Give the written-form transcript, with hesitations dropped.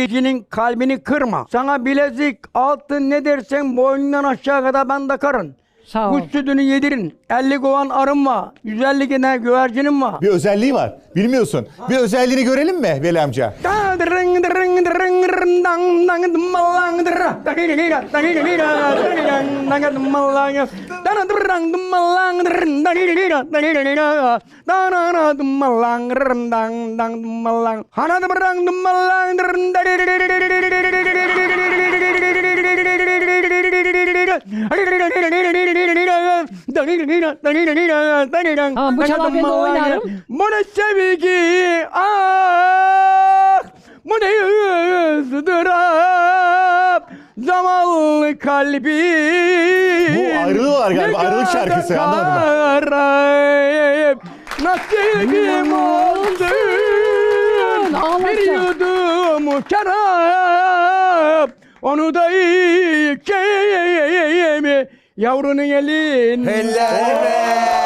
dinleyicinin kalbini kırma. Sana bilezik, altın ne dersen boynundan aşağı kadar ben takarım. Sağ ol. Kuş sütünü yedirin. 50 kovan arım var. 150 gene güvercinim var. Bir özelliği var. Bilmiyorsun. Bir özelliğini görelim mi Veli amca? Tamam, bu çalar ben de oynarım. Bu ne sevgi, ah, bu ne ızdırap, zavallı kalbi. Bu ayrılığı var galiba, ayrılık şarkısı, anlamadım ben. Nasibim olsun bir yudum şarap, onu da içeyim yavrunun elin. Helal be.